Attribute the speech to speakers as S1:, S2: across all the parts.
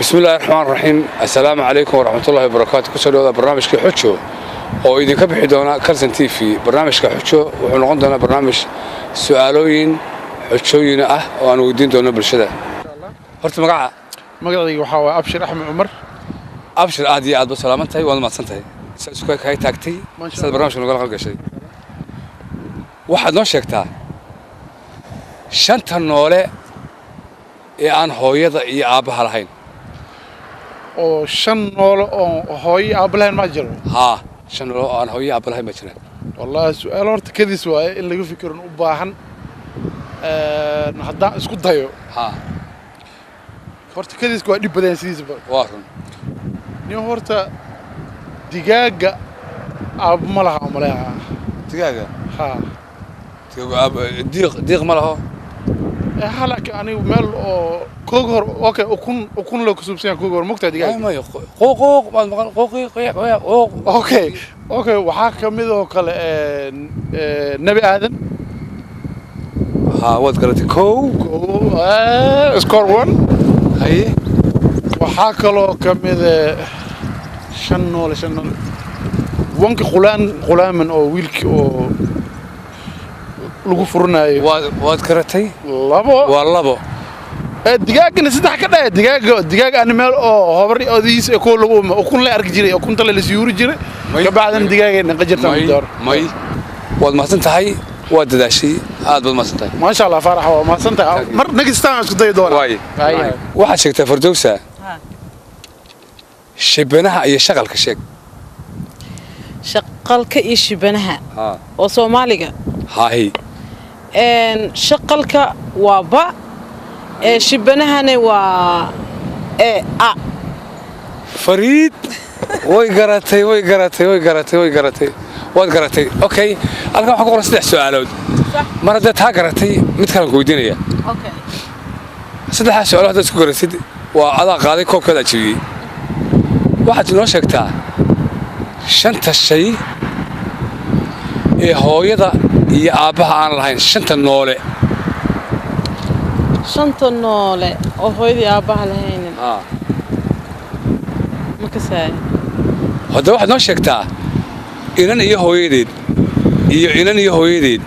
S1: بسم الله الرحمن الرحيم السلام عليكم ورحمة الله وبركاته كسر برنامج كحجو oo idin ka bixi doona Karsan TV barnaamijka xujo wuxuu noqon doonaa barnaamij su'aalooyin xujooyin ah oo aan weydiin doono bulshada horta
S2: magacaygu waxa waa Abshir Axmed Umar
S1: Abshir aad iyo aad salaamantahay waad mahadsantahay isku kay taagtay sida barnaamijka laga qalgashay waxaad noo sheegtaa shanta noole ee aan hooyada iyo aabaha lahayn
S2: oo shan noole oo hooyo aab lahayn ma jiro
S1: shan noole oo aan hooyo aab lahayn ma jiraan
S2: wallahi su'aal horta kadis waaye in laga fikiro u baahan haddaan isku dayo horta kadis waa dib badan sidiisba
S1: waa run
S2: nin horta digaaga aab ma laha umaleeha
S1: digaaga diiq ma laho
S2: halka anigu meel oo koogor okay ukun la kusubsan koogor mugta digaaga
S1: ma qoq ma maqan qoqi
S2: okay waxa kamid oo kale nabi aadan
S1: wad galatay
S2: score 1
S1: hay
S2: waxa kaloo kamid shan noole wanka qulaaman oo wiilki oo lagu furnayo
S1: waad garatay labo
S2: digaagna saddex ka dhaay digaag aan meel oo hobari odiis ee ko lagu ukun la arki jiray ukunta la siyuuri jiray ka bacdan digaagna qajirtan door
S1: may waad mahadsan tahay waad dadaashay aad baad mahadsan tahay
S2: ma sha Allah farax waa mahadsan tahay mar nagistaan isku day doona
S1: waxa sheegtay Fardowsa shibanaha iyo shaqalka sheeg
S3: shaqalka iyo shibanaha oo Soomaaliga
S1: hay
S3: shaqalka waa ba shibanahana waa a
S1: Fariid way garatay waad garatay okay halkan waxa ku qoran saddex su'aalood mar hadda taa garatay mid kale ku weydiinaya
S3: okay
S1: saddex su'aalood hadda isku garatid waa adaa qaaday koobkada jibiyay waxaad noo sheegtaa shanta shay ee hooyada iyo aabaha aan lahayn shanta noole
S3: oo hooyada iyo aabaha lahayn ma ka saay
S1: hadda waxaad noo sheegtaa inan iyo hooyadeed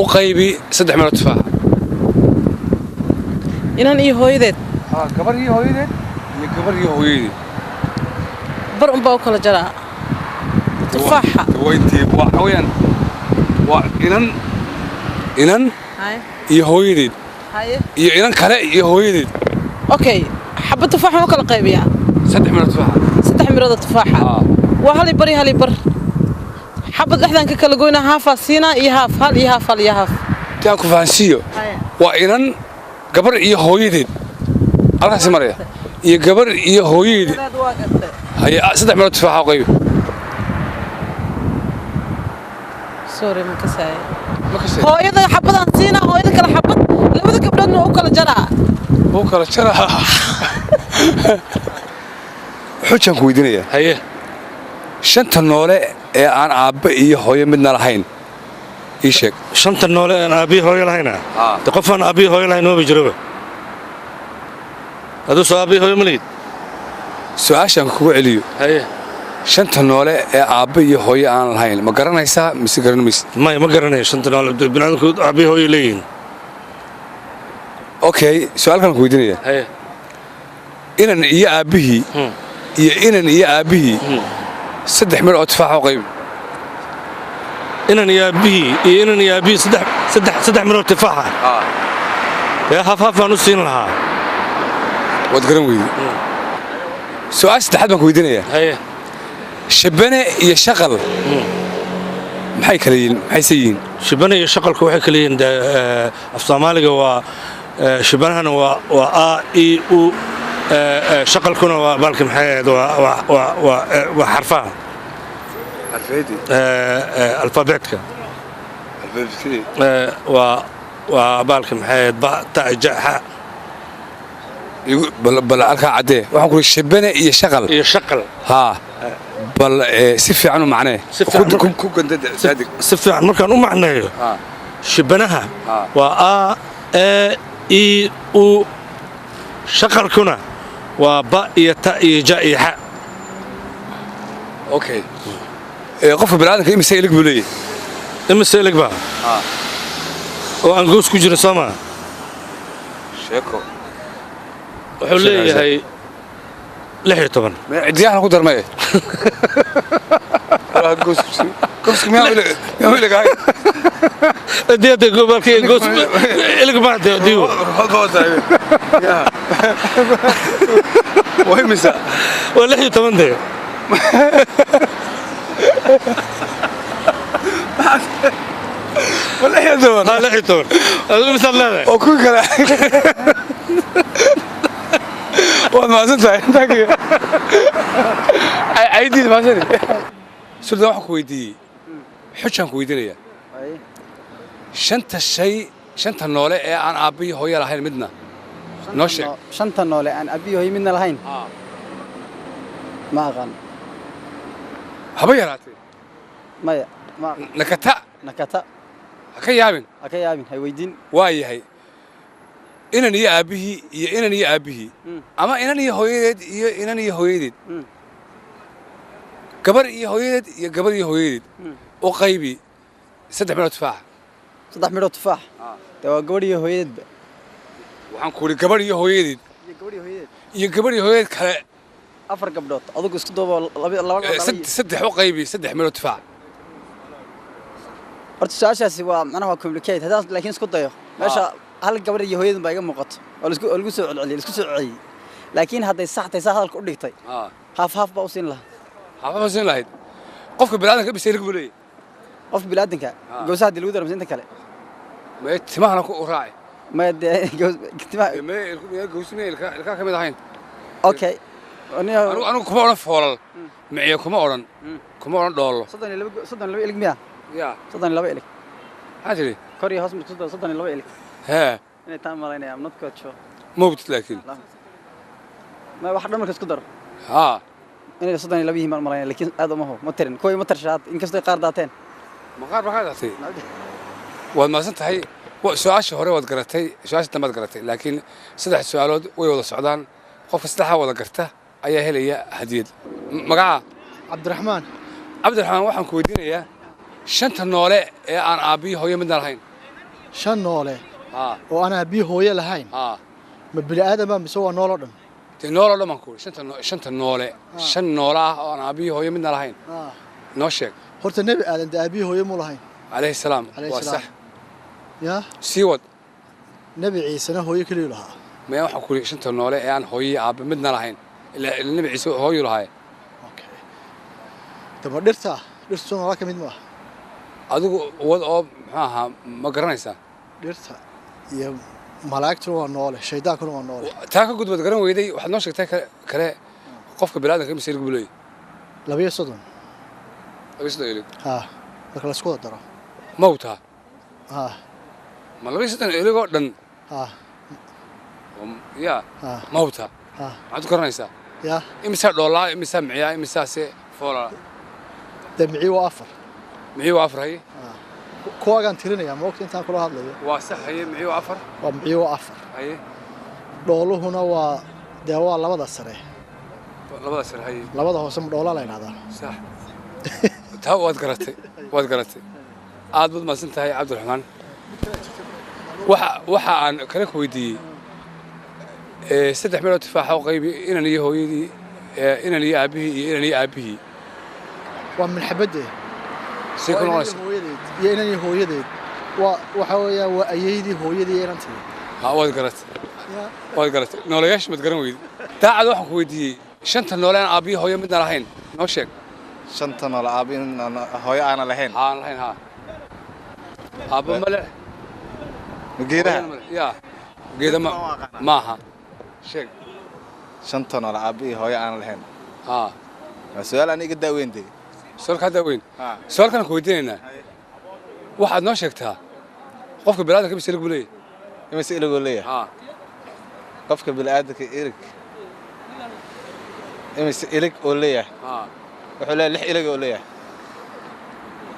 S1: u qaybi 3 meelood tufaax
S3: inan iyo hooyadeed
S1: gabar iyo hooyadeed
S3: bar un baa u kala jaraa tufaaxa
S1: وين إنن يهويدين إنن كلا يهويدين
S3: أوكي حبة تفاحة وكلا قيبية
S1: 3 مرات تفاحة
S3: 3 مرات تفاحة وهالي بر حبة لحظة كلا قوينا هاف سينا يهاف هل
S1: تاكو فانسيو وإنن قبر يهويدين الله سمريه يقبر يهويدين هي 3 مرات تفاحة قيبية
S3: سوري ما كساي هويدا حبدان سينا هويدا كلا حبد لبدا gabdhoodna oo kala jaraa
S1: xujan ku weydiinaya haye shanta noole ee aan aabba iyo hooyo midna lahayn ii sheeg
S4: shanta noole aan aabba iyo hooyo lahayn qofan aabba iyo hooyo lahayn oo bijiraba adoo soo aabba iyo hooyo malid
S1: su'aashan kugu celiyo haye shanta noole ee aabba iyo hooyo aan lahayn ma garanaysaa mise garanaysid
S4: ma garanayo shanta noole binaadamku aabba iyo hooyo leeyihiin
S1: okay su'aalkan ku weydiinaya haye inan iyo aabihii 3 meel oo tufaax oo qayb
S4: inan iyo aabihii 3 meel oo tufaax haaf aan u siin lahaa
S1: wad garan weeyii su'aal saddexaad baan ku weydiinaya haye shibane iyo shaqal maxay kala yihiin
S4: shibane iyo shaqalku waxay kala yihiin af Soomaaliga waa shibanahana waa a e u shaqalkuna waa balka maxay waa xarfaha alfabeetka waa balka maxay ba ta ja ha
S1: bal alka cadee waxaan ku shibane iyo shaqal bal si fiican u macnee ku gandada saadig
S4: si fiican markaan u macneeyo shibanaha waa a e u shaqalkuna waa ba iyo ta iyo ja iyo xa
S1: okay qofka bini'aadamka imise ilig buu leeyahay
S4: imise ilig baa oo aan goos ku jiro Soomaa
S1: sheeko
S4: wuxuu leeyahay 16
S1: cidiyahan ku darmay goos miyaa iligay
S4: ديت قبلك جوز إلك بعد ديو
S1: وين مسا
S4: ولا هي تمن ده
S1: ولا هي دون
S4: لا هي تمن هذا مثل لا
S1: وكل كلام والله ما زلت عيدي ما زلت سلطان waxaan ku weydiiyey xujaan ku weydiinaya shanta noole ee aan aabbiyo hooyo lahayn midna noo sheeg
S5: shanta noole aan aabbiyo hooyo midna lahayn ma aqaan
S1: haba yaraatee
S5: maya ma
S1: nakata ha ka yaabin
S5: hay weydiin
S1: waa yahay inan iyo aabbihii ama inan iyo hooyadeed iyo inan iyo hooyadeed gabar iyo hooyadeed iyo gabar iyo hooyadeed u qaybi 3 midhood tufaax
S5: 3 midhood tufaax waa gabar iyo hooyadeedba
S1: waxaan ku yiri gabar iyo hooyadeed iyo gabar iyo hooyadeed kale
S5: 4 gabdhood adigu isku doobo 2
S1: saddex u qaybi 3 midhood tufaax
S5: horta su'aashaasi waa macnaha waa complicated haddaan laakiin isku dayo meesha hal gabar iyo hooyadeed baa iga muuqato oo lagu soo celceliyay laakiin hadday sax tahay hadalka u dhigtay haaf baa u siin
S1: lahayd qofka bini'aadamka bisay lagu leeyahay
S5: qofka bini'aadamka goosaha dil ugu daramsan inta kale
S1: ma timahana ku raacay
S5: ma timaha
S1: ma goosmeel ka kamid ahayn
S5: okay
S1: anu kuma oran foolal miciyo kuma oran dhoolo
S5: 32 ilig miya
S1: ya
S5: 32 ilig
S1: hadiri
S5: kor iyo hoos mid 32 ilig
S1: ha
S5: inay taan malaynaya am not quite sure
S1: mawt laakiin
S5: ma wax dhamarka isku dar
S1: ha
S5: inay 32 yihiin malaynaya laakiin aad uma hubo ma tirin kooy ma tarshaad inkastoo qaar daateen
S1: maqaar baa daatay waad maasan tahay su'aasha hore waad garatay su'aasha dambaad garatay laakiin 3 su'aalood way wada socdaan qofka saddexda wada garta ayaa helaya hadiyad magaca
S6: Cabdiraxmaan
S1: waxaan ku weydiinayaa shanta noole ee aan aabbiyo hooyo midna lahayn
S6: shan noole oo aan aabbiyo hooyo lahayn ma bini'aadam baa mise waa nool oo dhan
S1: nool oo dhan baan ku shanta noole shan noole ah oo aan aabbiyo hooyo midna lahayn noo sheeg
S6: horta nebi aadan da aabbiyo hooyo mu lahayn
S1: calayhi salaam waa sax
S6: yaa
S1: sii wad
S6: nebi ciisena hooyo keliya lahaa
S1: maya waxaan ku yidhi shanta noole ee aan hooyo aabbe midna lahayn ilaa nebi ciise hooyo lahaay
S6: dama dhirta noola ka mid maaha
S1: adigu wad oo muxuu ahaa ma garanaysaa
S6: dhirta iyo malaa'igtuna waa noole shaydaankuna waa noole
S1: taa ka gudbad garan weyday waxaad noo sheegtay kale qofka bini'aadamka imise ilig buu leeyahay
S6: 32
S1: ilig
S6: marka la isku daro
S1: mawta ma 32 ilig oo dhan ya mawta maxaad ku garanaysaa
S6: ya
S1: imisa dhoolaa imisa miciyaa imisaase foolaa
S6: damci waa 4
S1: micii waa 4 haye
S6: kuwaagaan tirinayaa moogta intaan kula hadlayo
S1: waa sax haye micii waa 4
S6: waa micii waa 4
S1: haye
S6: dhooluhuna waa dee waa labada sare
S1: haye
S6: labada hoose ma dhoolaa la yidhahdaa
S1: sax taa waad garatay aad baad mahadsan tahay Cabdiraxmaan waxa aan kala ku weydiiyey 3 midhood tufaax oo qaybi inan iyo hooyadii inan iyo aabbihii
S6: waa min xabadde
S1: si ku noqonaysa
S6: iyo inan iyo hooyadeed waxa weeyaan waa ayeydii hooyadii inantii
S1: waad garatay nooleyaasha mad garan weydi daacad waxaan ku weydiiyey shanta noole aan aabbiyo hooyo midna lahayn noo sheeg
S7: shanta noole aabbiyo hooyo aan lahayn
S1: aabbo male
S7: geedaha
S1: ya geeda maaha sheeg
S7: shanta noole aabbiyo hooyo aan lahayn waa su'aal aniga daaweyntii
S1: su'aalkan ku weydiinaynaa waxaad noo sheegtaa qofka bini'aadamka imise ilig buu leeyahay
S7: imise ilig uu leeyahay qofka bini'aadamka imise ilig uu leeyahay wuxuu leeyahay 6 ilig uu leeyahay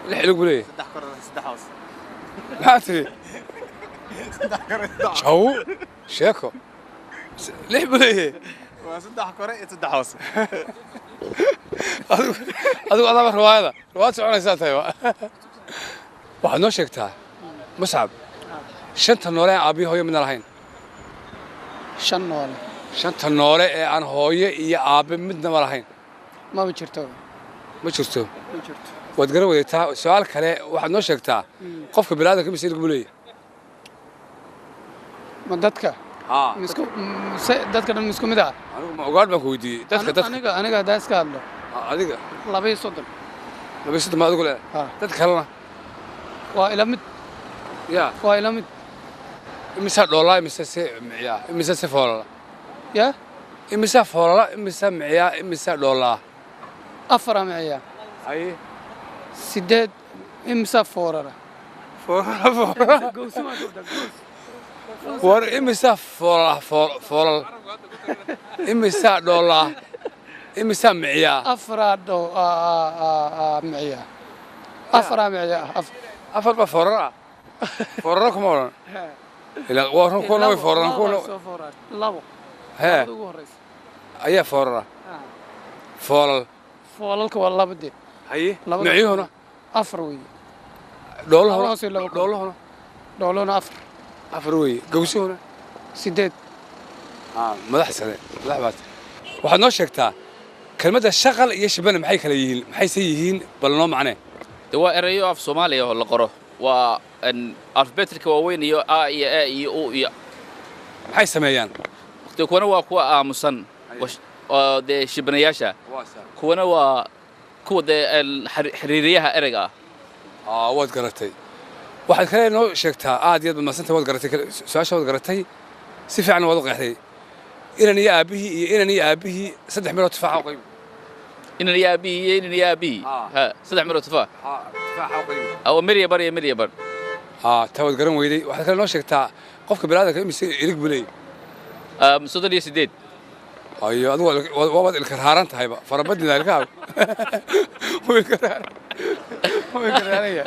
S1: 6 ilig buu leeyahay
S7: 3 kor 3 hoos
S1: maxaa tiri jaw sheeko lix buu leeyahay
S7: waa saddex kore iyo saddex hoose
S1: adigu adaba riwaayad soconaysaa tahay waxaad noo sheegtaa muscab shanta noole aan aabbiyo hooyo midna lahayn
S8: shan noole
S1: shanta noole ee aan hooyo iyo aabbe midnaba lahayn
S8: ma jirto
S1: waad garan weydaa su'aal kale waxaad noo sheegtaa qofka bini'aadamka mise ilig buu leeyahay
S8: ma dadka dadka dhan isku mid ah
S1: anigu ma ogaadh baan ku weydiiyey dadka
S8: aniga haddaa iska hadlo
S1: adiga
S8: 32
S1: ma adigu leedahay dadka kalena
S8: waa ila mid waa ila mid
S1: imisa dhoolaa imisa se miciyaa imisa se foolala
S8: ya
S1: imisa foolala imisa miciyaa imisa dhoolaa
S8: afara miciyaa
S1: haye
S8: 8 imisa foorara
S1: war imisa foolal imisa dhoolaa imisa miciyaa
S8: afara miciyaa afara miciyaa
S1: afar ba foorara foorara kuma oran ila waa kuna way fooraran kuna
S8: labo
S1: hee ayaa foorara
S8: foolalka waa labadii
S1: haye miciyuhuna
S8: afar weeye dhoolahuna
S1: afar weeye gawsuhuna
S8: 8
S1: madax sare madax baad waxaad noo sheegtaa kelmadda shaqal iyo shibana maxay kala yihiin maxayse yihiin bal noo macnee
S9: waa erayo af Soomaaliya oo la qoro waa alphabeticka waaweyn iyo a iyo a iyo u iyo
S1: maxay sameeyaan
S9: waqti kuwana waa kuwa aamusan oo de shibanayaasha kuwana waa kuwa de xiriiriyaha erayga
S1: waad garatay waxaad kale noo sheegtaa aad iyo aad maasanta waad garatay su'aasha waad garatay si fiican waad u qeexday inan iyo aabihii saddex meelood tufaaxa u qayb
S9: inan iyo aabihii ha saddex meelood tufaax
S1: tufaaxa u qayb
S9: aw Maryam
S1: tawad garan weyday waxaad kale noo sheegtaa qofka bini'aadamka imise ilig buu leeyahay
S9: 38
S1: ayo adigu waad ilka raaran tahayba farabadina ilkaaga way karaanaya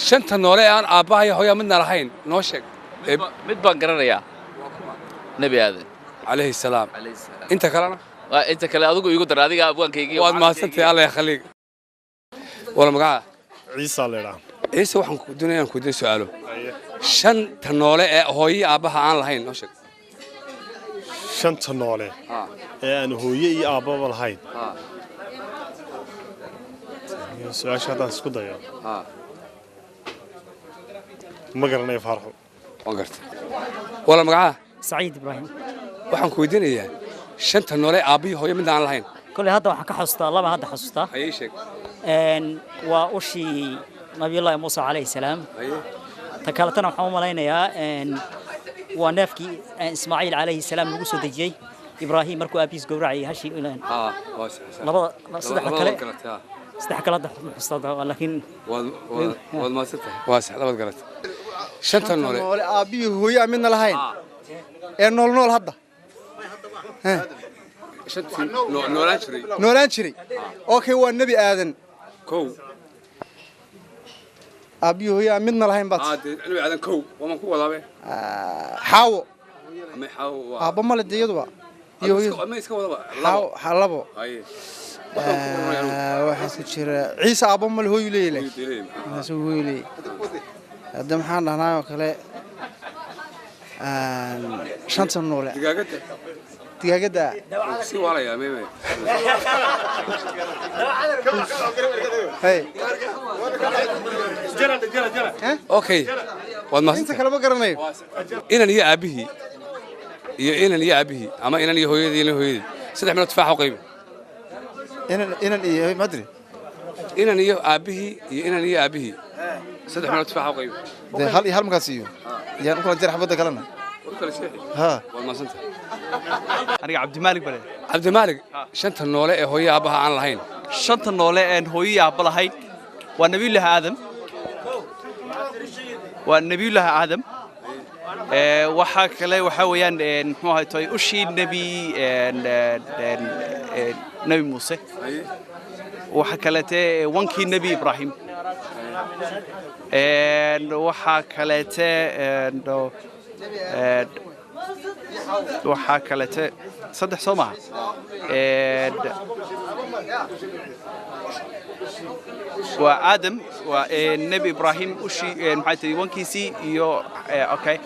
S1: shanta noole aan aabbaha iyo hooyo midna lahayn noo sheeg
S9: mid baan garanayaa nabi aadan
S1: alayhi salaam inta kalena
S9: inta kale adigu igu dar adiga abwaankaygii
S1: waad maasantay Allah ya khaliig wala magaca
S10: ciisa leeyahay
S1: ciisa waxaan ku doonayaa ku diin su'aalo shanta noole ee hooyo iyo aabbaha aan lahayn noo sheeg
S10: shanta noole ee aan hooyo iyo aababa lahayn su'aasha hadaan isku dayo ma garanayo farxo
S1: waan gartay wala magaca
S11: Saciid Ibrahim
S1: waxaan ku weydiinayaa shanta noole aabbiyo hooyo mid aan lahayn
S11: kulli hadda waxaan ka xasuustaa laba hadda xasuustaa
S1: ayay sheeg
S11: waa ushii nabiyullaahi Muuse calayhi salaam ta kaletana waxaan u malaynayaa waa neefkii Ismaaciil calayhi salaam lagu soo dejiyay Ibrahim markuu aabiis gowracay hashi ilaan labada saddex kala xasuustaa laakiin
S1: waad maasantay waa sax labad garat shanta noole
S6: aabbiyo hooyo midna lahayn ee nool hadda noolaan jiray okay waa nabi aadan
S1: kow
S6: aabbiyo hooyo midna lahayn baad
S1: nabi aadan kow waman ku wadaabe
S6: xaawo
S1: ama xaawo
S6: aabba male deeyaduba iyo hooyo
S1: ama iska wadaba
S6: labo waxaa ku jira ciise aabba male hooyo leeyahay hooyo leeyahay hadda maxaan dhahnaa oo kale shanta noole digaagada
S1: si waalaya meeme
S6: hey
S1: okay waad maasantay
S6: inta kale ma garanayo
S1: inan iyo aabihii ama inan iyo hooyadii saddex meelood tufaax u qayb
S6: inan iyo madri
S1: inan iyo aabihii saddex meelood tufaax u qayb
S6: de hal iyo hal markaas iyo yaan kula jar xabada kalena
S1: ha waad maasantay
S12: aniga Cabdi
S1: Maalig shanta noole ee hooyo aabaha aan lahayn
S12: shanta noole ee hooyo aabba lahayn waa nabiyullaahi aadam waxa kale waxa weeyaan muxuu ahay toy ushii nabi Muuse waxa kale wankii nabi Ibrahim waxa kale waxaa kalete saddex soo maaha waa aadam waa nebi ibraahim ushii maxay tahay wankiisii iyo okay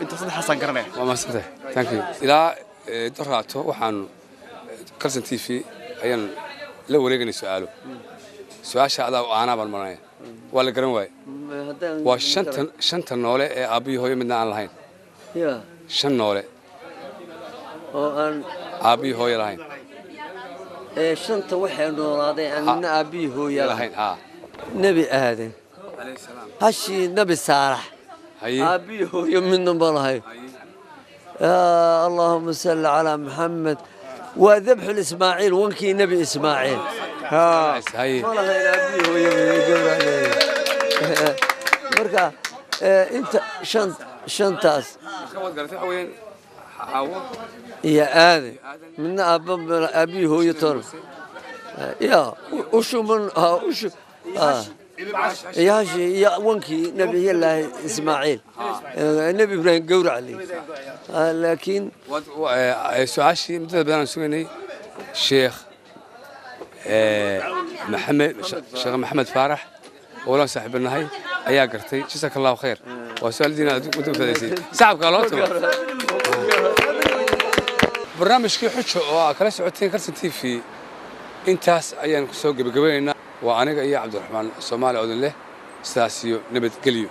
S12: inta saddexaasaan garanaya
S1: waa maasantay thank you ilaa daraato waxaan Kalson TV ayaan la wareegnay su'aasha adaa aanaa baan maranaya waa la garan waayay waa shanta noole ee aabbihii hooyo midna aan lahayn shan noole
S13: oo aan
S1: aabbihii hooyo lahayn
S13: shanta waxay noolaaday aan midna aabbihii hooyo lahayn nebi aadan hashii nebi saalax aabbihii hooyo midna ma lahayn اللهم صل على محمد وذبح الإسماعيل وانكي نبي إسماعيل والله إلى أبيه مركا أنت شنتاس يا آدم من أبيه هو يطول يا وشو من وشو يا شي يا وانكي نبي الله إسماعيل النبي إبراهيم قور عليه لكن
S1: سؤاشي مدة بدنا نسوي شيخ محمد فارح ولا صاحب النهاية أيا قرتي جزاك الله خير وسؤال دينا مدة فديسي صعب قالوته برنامج كي حشو كلا سعودتين كرسن تيفي intaas ayaan ku soo gabagabeynaa waa aniga iyo Cabdiraxmaan Soomaali Odin leh sidaas iyo nabad geliyo